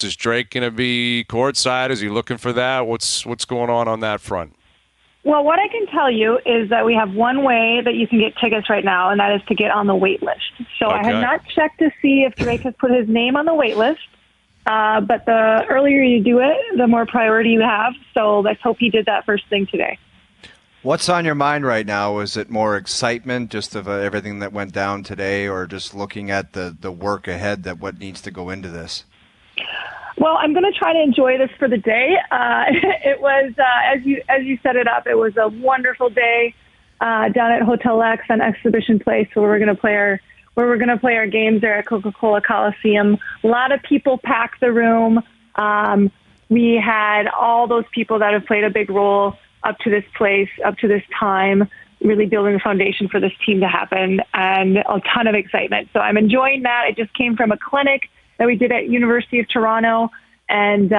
Is Drake going to be courtside? Is he looking for that? What's going on that front? Well, what I can tell you is that we have one way that you can get tickets right now, and that is to get on the wait list. So okay. I have not checked to see if Drake has put his name on the wait list, but the earlier you do it, the more priority you have. So let's hope he did that first thing today. What's on your mind right now? Is it more excitement just of everything that went down today, or just looking at the work ahead, that what needs to go into this? Well, I'm going to try to enjoy this for the day. It was, as you set it up, it was a wonderful day down at Hotel X on Exhibition Place, where we're going to play our games there at Coca-Cola Coliseum. A lot of people packed the room. We had all those people that have played a big role up to this place, up to this time, really building the foundation for this team to happen, and a ton of excitement. So I'm enjoying that. I just came from a clinic that we did at University of Toronto, and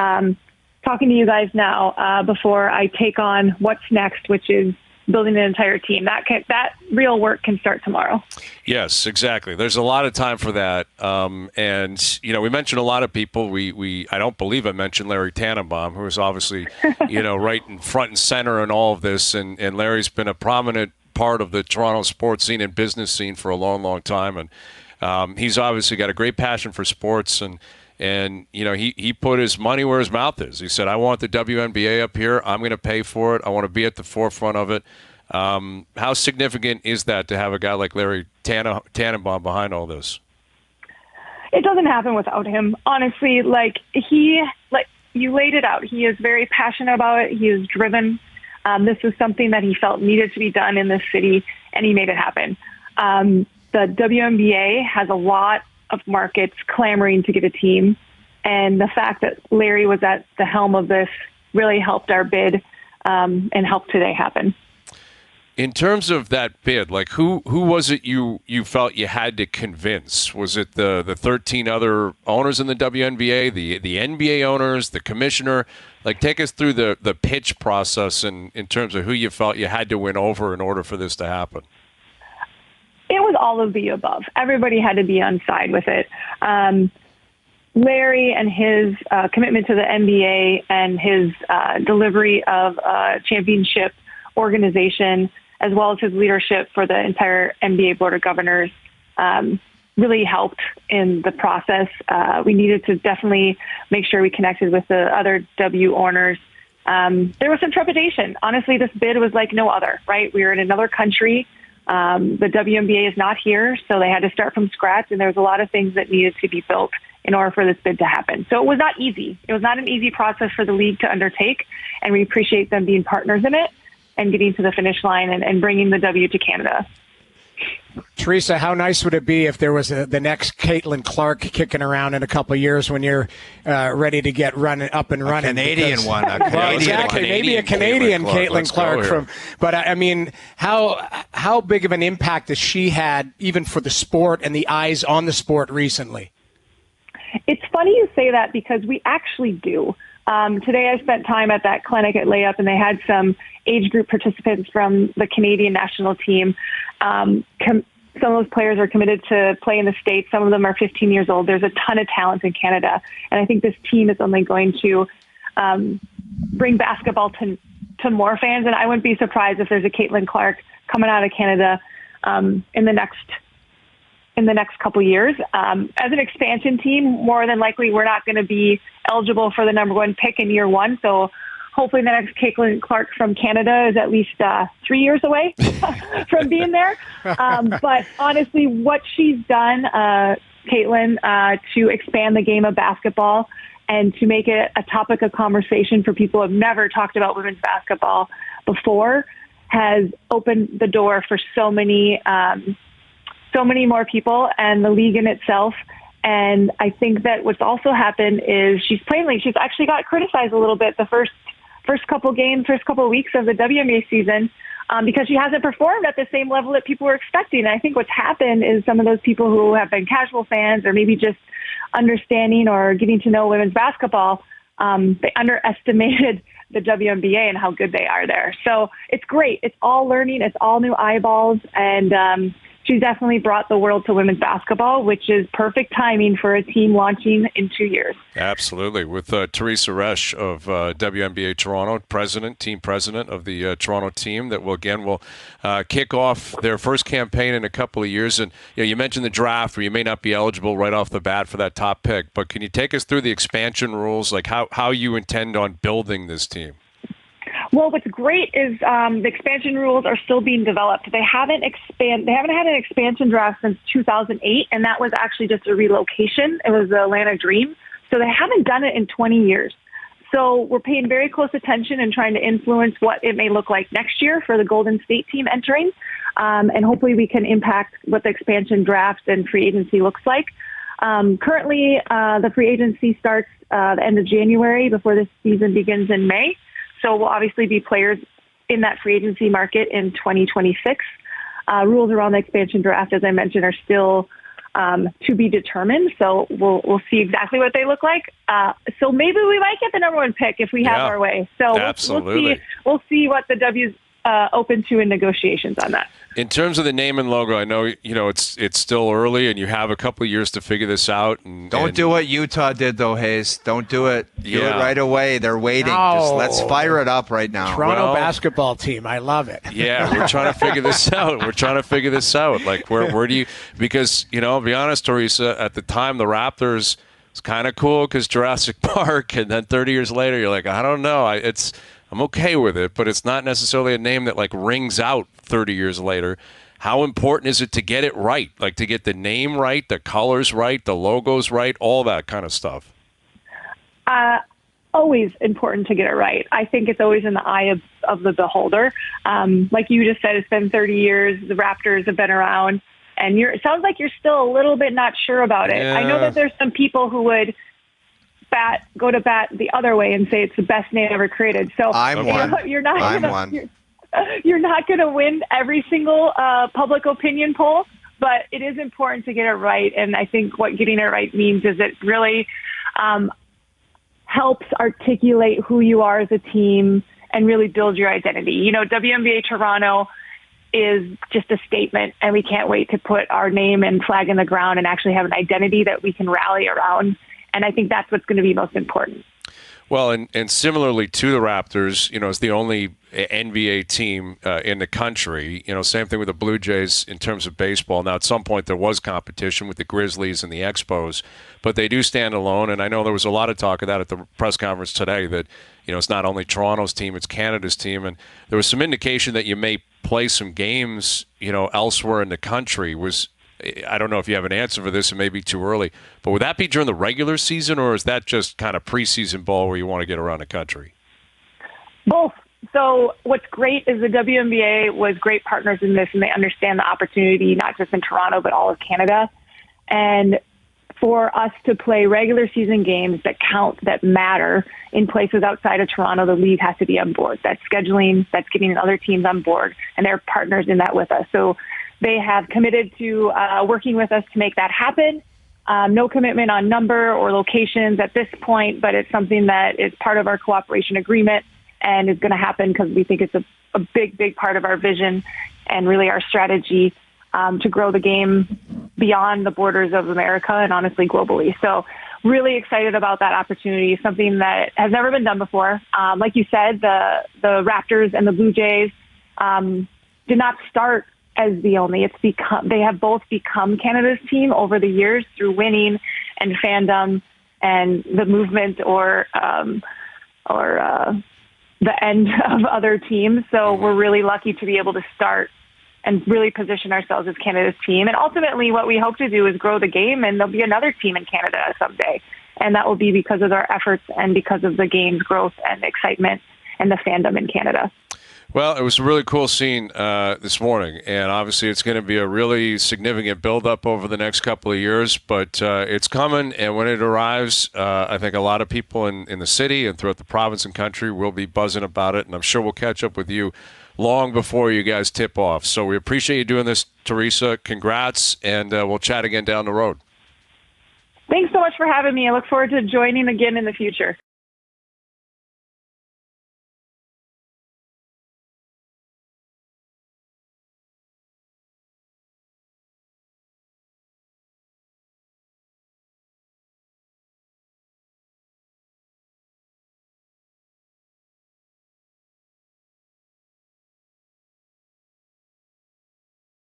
talking to you guys now before I take on what's next, which is building an entire team. That real work can start tomorrow. Yes, exactly. There's a lot of time for that. And, we mentioned a lot of people. I don't believe I mentioned Larry Tanenbaum, who is obviously, right in front and center in all of this. And Larry's been a prominent part of the Toronto sports scene and business scene for a long, long time. And he's obviously got a great passion for sports, and he put his money where his mouth is. He said, I want the WNBA up here. I'm going to pay for it. I want to be at the forefront of it. How significant is that to have a guy like Larry Tanenbaum behind all this? It doesn't happen without him. Honestly, you laid it out. He is very passionate about it. He is driven. This is something that he felt needed to be done in this city, and he made it happen. The WNBA has a lot of markets clamoring to get a team, and the fact that Larry was at the helm of this really helped our bid and helped today happen. In terms of that bid, who was it you felt you had to convince? Was it the 13 other owners in the WNBA, the NBA owners, the commissioner? Take us through the pitch process in terms of who you felt you had to win over in order for this to happen. It was all of the above. Everybody had to be on side with it. Larry and his commitment to the NBA and his delivery of a championship organization, as well as his leadership for the entire NBA Board of Governors, really helped in the process. We needed to definitely make sure we connected with the other W owners. There was some trepidation. Honestly, this bid was like no other, right? We were in another country. The WNBA is not here, so they had to start from scratch, and there was a lot of things that needed to be built in order for this bid to happen. So it was not easy. It was not an easy process for the league to undertake, and we appreciate them being partners in it and getting to the finish line and bringing the W to Canada. Teresa, how nice would it be if there was the next Caitlin Clark kicking around in a couple of years when you're ready to get up and running? Maybe a Canadian Caitlin Clark But I mean, how big of an impact has she had even for the sport and the eyes on the sport recently? It's funny you say that because we actually do. Today I spent time at that clinic at Layup, and they had some age group participants from the Canadian national team. Some of those players are committed to play in the States. Some of them are 15 years old. There's a ton of talent in Canada. And I think this team is only going to bring basketball to more fans. And I wouldn't be surprised if there's a Caitlin Clark coming out of Canada in the next couple years. As an expansion team, more than likely we're not going to be eligible for the number one pick in year one. So hopefully the next Caitlin Clark from Canada is at least 3 years away from being there. But honestly, what she's done, Caitlin, to expand the game of basketball and to make it a topic of conversation for people who have never talked about women's basketball before, has opened the door for so many more people and the league in itself. And I think that what's also happened is she's actually got criticized a little bit the first couple weeks of the WNBA season because she hasn't performed at the same level that people were expecting. And I think what's happened is some of those people who have been casual fans or maybe just understanding or getting to know women's basketball, they underestimated the WNBA and how good they are there. So it's great. It's all learning. It's all new eyeballs. And she's definitely brought the world to women's basketball, which is perfect timing for a team launching in 2 years. Absolutely. With Teresa Resch of WNBA Toronto, team president of the Toronto team that will kick off their first campaign in a couple of years. And you mentioned the draft where you may not be eligible right off the bat for that top pick, but can you take us through the expansion rules, like how you intend on building this team? Well, what's great is the expansion rules are still being developed. They haven't had an expansion draft since 2008, and that was actually just a relocation. It was the Atlanta Dream. So they haven't done it in 20 years. So we're paying very close attention and trying to influence what it may look like next year for the Golden State team entering. And hopefully we can impact what the expansion draft and free agency looks like. Currently, the free agency starts the end of January before the season begins in May. So we'll obviously be players in that free agency market in 2026. Rules around the expansion draft, as I mentioned, are still to be determined. So we'll see exactly what they look like. So maybe we might get the number one pick if we have our way. So absolutely. We'll see what the W's open to in negotiations on that. In terms of the name and logo, I know it's still early, and you have a couple of years to figure this out. Don't do what Utah did, though, Hayes. Don't do it. Do it right away. They're waiting. No. Just let's fire it up right now. Toronto basketball team. I love it. Yeah, we're trying to figure this out. Like, where do you? Because I'll be honest, Teresa. At the time, the Raptors. It's kind of cool because Jurassic Park, and then 30 years later, you're like, I don't know. I'm okay with it, but it's not necessarily a name that like rings out 30 years later. How important is it to get it right? Like to get the name right, the colors right, the logos right, all that kind of stuff? Always important to get it right. I think it's always in the eye of the beholder. Like you just said, it's been 30 years. The Raptors have been around, and it sounds like you're still a little bit not sure about it. Yeah. I know that there's some people who would go to bat the other way and say it's the best name ever created. So I'm one. You're not going to win every single public opinion poll, but it is important to get it right. And I think what getting it right means is it really helps articulate who you are as a team and really build your identity. WNBA Toronto is just a statement, and we can't wait to put our name and flag in the ground and actually have an identity that we can rally around. And I think that's what's going to be most important. Well, and similarly to the Raptors, it's the only NBA team in the country. Same thing with the Blue Jays in terms of baseball. Now, at some point, there was competition with the Grizzlies and the Expos, but they do stand alone. And I know there was a lot of talk of that at the press conference today that, it's not only Toronto's team, it's Canada's team. And there was some indication that you may play some games, elsewhere in the country. I don't know if you have an answer for this. It may be too early. But would that be during the regular season, or is that just kind of preseason ball where you want to get around the country? Both. So what's great is the WNBA was great partners in this, and they understand the opportunity, not just in Toronto, but all of Canada. And for us to play regular season games that count, that matter in places outside of Toronto, the league has to be on board. That's scheduling, that's getting other teams on board, and they're partners in that with us. So they have committed to working with us to make that happen. No commitment on number or locations at this point, but it's something that is part of our cooperation agreement and is going to happen because we think it's a big, big part of our vision and really our strategy to grow the game beyond the borders of America and honestly globally. So really excited about that opportunity, something that has never been done before. Like you said, the Raptors and the Blue Jays did not start as the only. They have both become Canada's team over the years through winning and fandom and the movement or the end of other teams. So we're really lucky to be able to start and really position ourselves as Canada's team. And ultimately what we hope to do is grow the game, and there'll be another team in Canada someday. And that will be because of our efforts and because of the game's growth and excitement and the fandom in Canada. Well, it was a really cool scene this morning, and obviously it's going to be a really significant build-up over the next couple of years, but it's coming, and when it arrives, I think a lot of people in the city and throughout the province and country will be buzzing about it, and I'm sure we'll catch up with you long before you guys tip off. So we appreciate you doing this, Teresa. Congrats, and we'll chat again down the road. Thanks so much for having me. I look forward to joining again in the future.